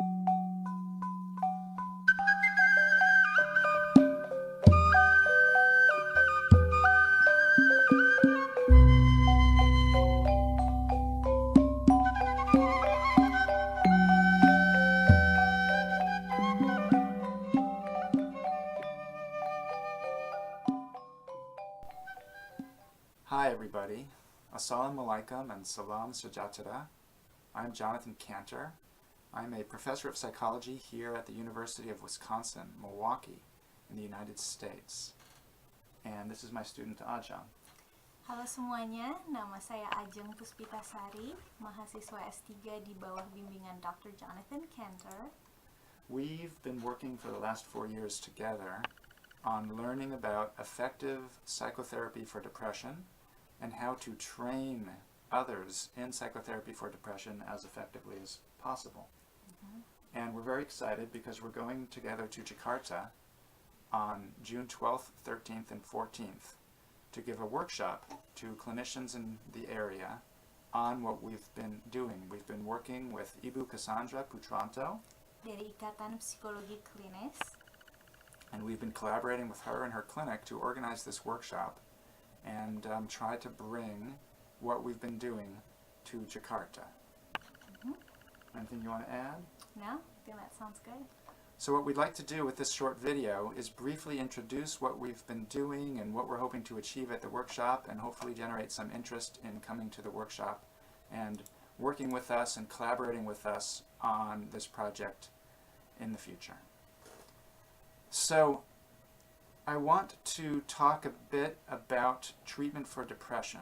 Hi everybody, Assalamu alaikum and Salam Sejahtera. I'm Jonathan Cantor. I'm a professor of psychology here at the University of Wisconsin, Milwaukee, in the United States. And this is my student Ajang. Halo semuanya, nama saya Ajeng Puspitasari, mahasiswa S3 di bawah bimbingan Dr. Jonathan Cantor. We've been working for the last 4 years together on learning about effective psychotherapy for depression and how to train others in psychotherapy for depression as effectively as possible. And we're very excited because we're going together to Jakarta on June 12th, 13th, and 14th to give a workshop to clinicians in the area on what we've been doing. We've been working with Ibu Cassandra Putranto, Dari Ikatan Psikologi Klinis, and we've been collaborating with her and her clinic to organize this workshop and try to bring what we've been doing to Jakarta. Anything you want to add? No, I think that sounds good. So what we'd like to do with this short video is briefly introduce what we've been doing and what we're hoping to achieve at the workshop, and hopefully generate some interest in coming to the workshop and working with us and collaborating with us on this project in the future. So I want to talk a bit about treatment for depression.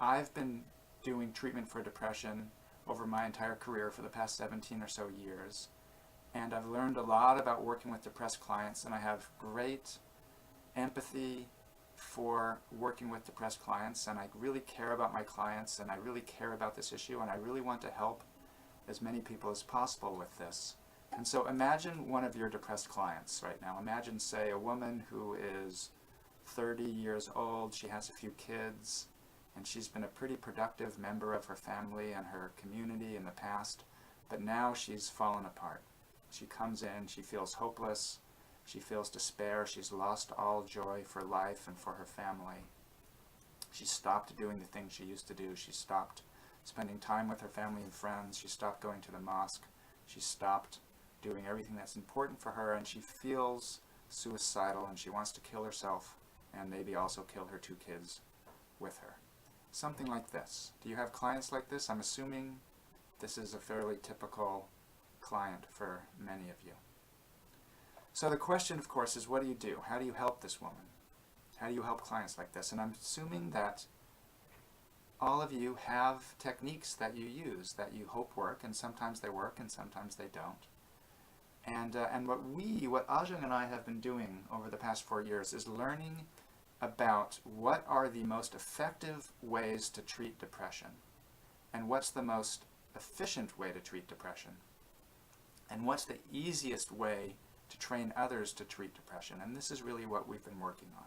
I've been doing treatment for depression over my entire career for the past 17 or so years, and I've learned a lot about working with depressed clients, and I have great empathy for working with depressed clients, and I really care about my clients, and I really care about this issue, and I really want to help as many people as possible with this. And so imagine one of your depressed clients right now. Imagine, say, a woman who is 30 years old, she has a few kids, and she's been a pretty productive member of her family and her community in the past, but now she's fallen apart. She comes in, she feels hopeless, she feels despair, she's lost all joy for life and for her family. She stopped doing the things she used to do. She stopped spending time with her family and friends. She stopped going to the mosque. She stopped doing everything that's important for her, and she feels suicidal, and she wants to kill herself and maybe also kill her 2 kids with her. Something like this. Do you have clients like this? I'm assuming this is a fairly typical client for many of you. So the question, of course, is what do you do? How do you help this woman? How do you help clients like this? And I'm assuming that all of you have techniques that you use that you hope work, and sometimes they work and sometimes they don't. And what Ajang and I have been doing over the past 4 years is learning about what are the most effective ways to treat depression, and what's the most efficient way to treat depression, and what's the easiest way to train others to treat depression. And this is really what we've been working on.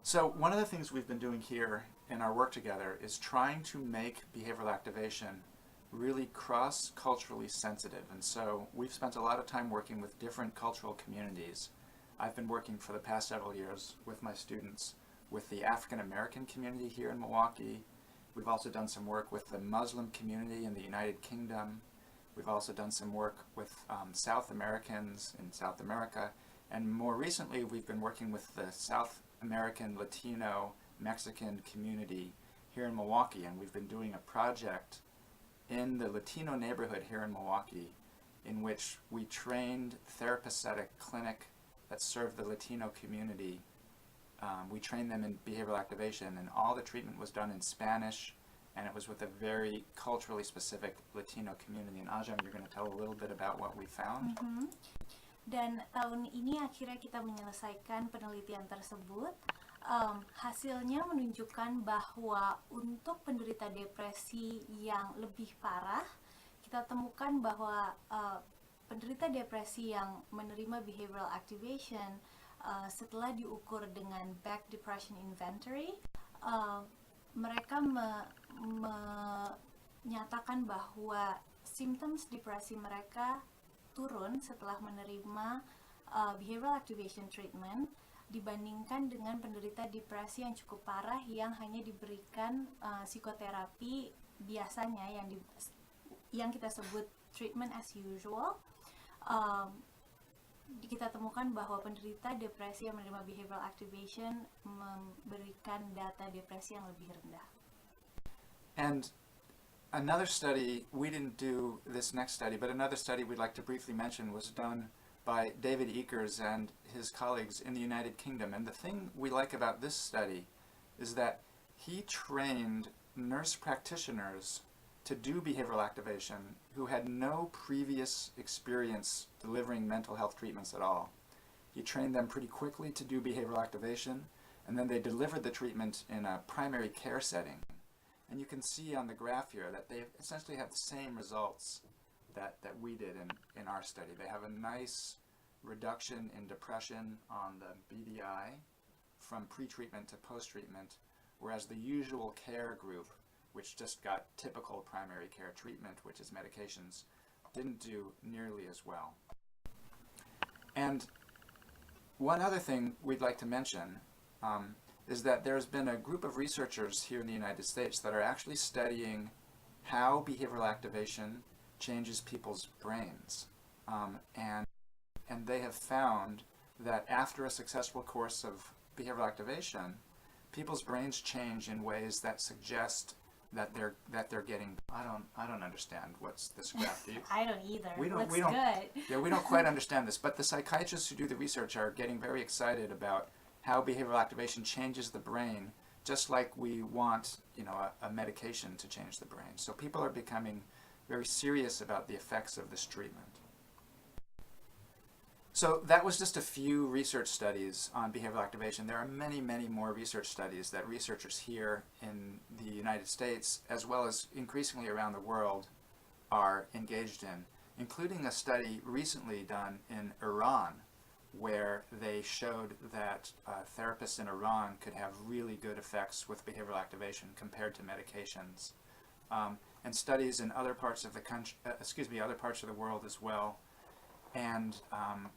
So one of the things we've been doing here in our work together is trying to make behavioral activation really cross-culturally sensitive. And so we've spent a lot of time working with different cultural communities. I've been working for the past several years with my students with the African American community here in Milwaukee. We've also done some work with the Muslim community in the United Kingdom. We've also done some work with South Americans in South America. And more recently, we've been working with the South American, Latino, Mexican community here in Milwaukee. And we've been doing a project in the Latino neighborhood here in Milwaukee in which we trained therapists at a clinic that served the Latino community. We trained them in behavioral activation, and all the treatment was done in Spanish, and it was with a very culturally specific Latino community. And Ajam, you're going to tell a little bit about what we found. Dan tahun ini akhirnya kita menyelesaikan penelitian tersebut. Hasilnya menunjukkan bahwa untuk penderita depresi yang lebih parah, kita temukan bahwa penderita depresi yang menerima behavioral activation setelah diukur dengan Back Depression Inventory, mereka menyatakan bahwa symptoms depresi mereka turun setelah menerima behavioral activation treatment dibandingkan dengan penderita depresi yang cukup parah yang hanya diberikan psikoterapi biasanya yang kita sebut treatment as usual. Kita temukan bahwa penderita depresi yang menerima behavioral activation memberikan data depresi yang lebih rendah. And another study, we didn't do this next study, but another study we'd like to briefly mention was done by David Eakers and his colleagues in the United Kingdom. And the thing we like about this study is that he trained nurse practitioners to do behavioral activation who had no previous experience delivering mental health treatments at all. He trained them pretty quickly to do behavioral activation, and then they delivered the treatment in a primary care setting. And you can see on the graph here that they essentially have the same results that we did in our study. They have a nice reduction in depression on the BDI from pre-treatment to post-treatment, whereas the usual care group, which just got typical primary care treatment, which is medications, didn't do nearly as well. And one other thing we'd like to mention is that there's been a group of researchers here in the United States that are actually studying how behavioral activation changes people's brains. And they have found that after a successful course of behavioral activation, people's brains change in ways that suggest that they're getting. I don't understand what's this graph. Do you? I don't either. We don't. Looks We don't. good. Yeah, we don't quite understand this, but the psychiatrists who do the research are getting very excited about how behavioral activation changes the brain, just like we want, a medication to change the brain. So people are becoming very serious about the effects of this treatment. So that was just a few research studies on behavioral activation. There are many, many more research studies that researchers here in the United States, as well as increasingly around the world, are engaged in, including a study recently done in Iran, where they showed that therapists in Iran could have really good effects with behavioral activation compared to medications. And studies in other parts of the country, other parts of the world as well. And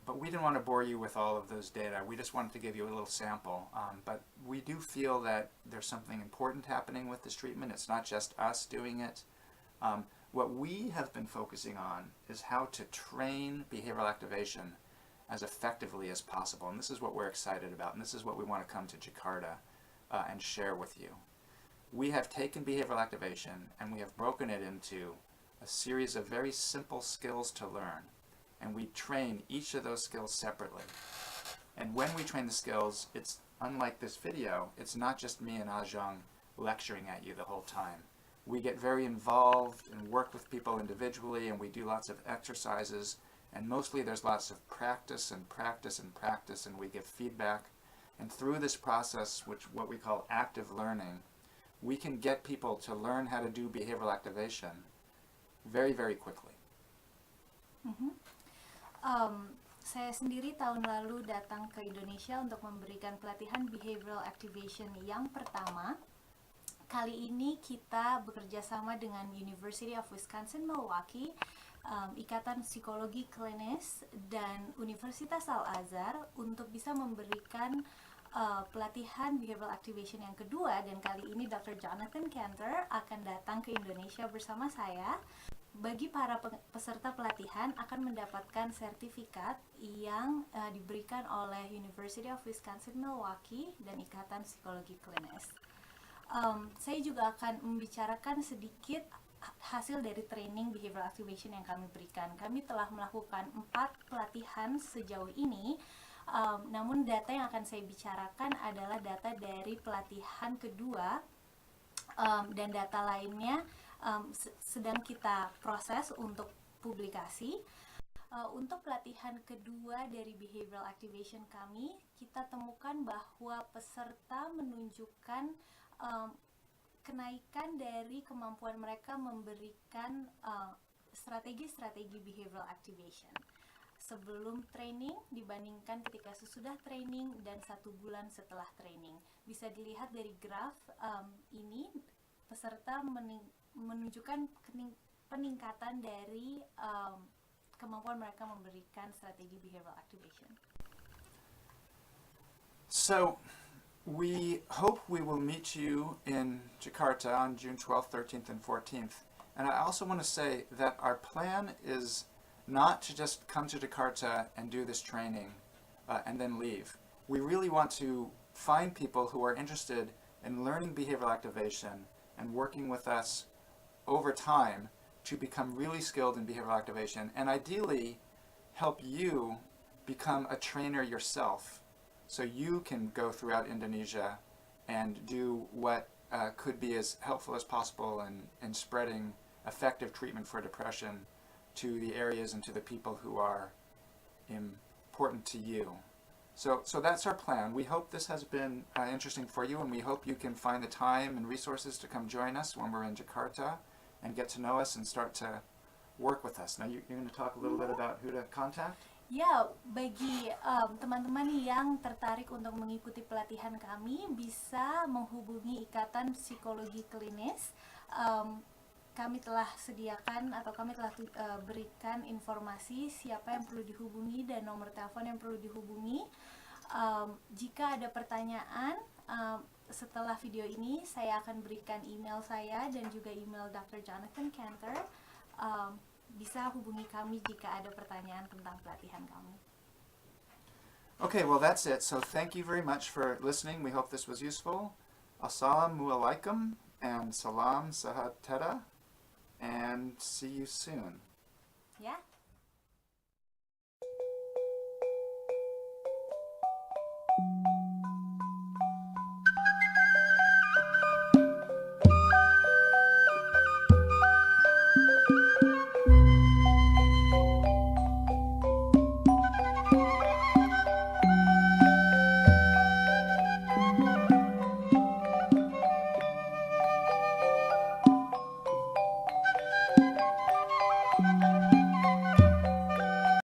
but we didn't want to bore you with all of those data. We just wanted to give you a little sample. But we do feel that there's something important happening with this treatment. It's not just us doing it. What we have been focusing on is how to train behavioral activation as effectively as possible. And this is what we're excited about. And this is what we want to come to Jakarta and share with you. We have taken behavioral activation and we have broken it into a series of very simple skills to learn. And we train each of those skills separately. And when we train the skills, it's unlike this video, it's not just me and Ajong lecturing at you the whole time. We get very involved and work with people individually, and we do lots of exercises, and mostly there's lots of practice and practice and practice, and we give feedback. And through this process, what we call active learning, we can get people to learn how to do behavioral activation very, very quickly. Saya sendiri tahun lalu datang ke Indonesia untuk memberikan pelatihan behavioral activation yang pertama. Kali ini kita bekerja sama dengan University of Wisconsin Milwaukee, Ikatan Psikologi Klinis, dan Universitas Al-Azhar untuk bisa memberikan pelatihan behavioral activation yang kedua. Dan kali ini Dr. Jonathan Cantor akan datang ke Indonesia bersama saya. Bagi para peserta pelatihan akan mendapatkan sertifikat yang diberikan oleh University of Wisconsin Milwaukee dan Ikatan Psikologi Klinis. Saya juga akan membicarakan sedikit hasil dari training behavioral activation yang kami berikan. Kami telah melakukan 4 pelatihan sejauh ini, namun data yang akan saya bicarakan adalah data dari pelatihan kedua, dan data lainnya sedang kita proses untuk publikasi. Untuk pelatihan kedua dari behavioral activation kami, kita temukan bahwa peserta menunjukkan kenaikan dari kemampuan mereka memberikan strategi-strategi behavioral activation sebelum training dibandingkan ketika sesudah training dan 1 bulan setelah training. Bisa dilihat dari graf ini, peserta menunjukkan peningkatan dari kemampuan mereka memberikan strategi behavioral activation. So, we hope we will meet you in Jakarta on June 12th, 13th, and 14th. And I also want to say that our plan is not to just come to Jakarta and do this training and then leave. We really want to find people who are interested in learning behavioral activation and working with us over time to become really skilled in behavioral activation, and ideally help you become a trainer yourself so you can go throughout Indonesia and do what could be as helpful as possible in spreading effective treatment for depression to the areas and to the people who are important to you. So that's our plan. We hope this has been interesting for you, and we hope you can find the time and resources to come join us when we're in Jakarta and get to know us and start to work with us. Now you're going to talk a little bit about who to contact? Ya, bagi teman-teman yang tertarik untuk mengikuti pelatihan kami bisa menghubungi Ikatan Psikologi Klinis. Kami telah sediakan atau kami telah berikan informasi siapa yang perlu dihubungi dan nomor telepon yang perlu dihubungi. Jika ada pertanyaan setelah video ini, saya akan berikan email saya dan juga email Dr. Jonathan Cantor. Bisa hubungi kami jika ada pertanyaan tentang pelatihan kami. Okay, well that's it. So thank you very much for listening. We hope this was useful. Assalamualaikum and salam sejahtera, and see you soon. Ya.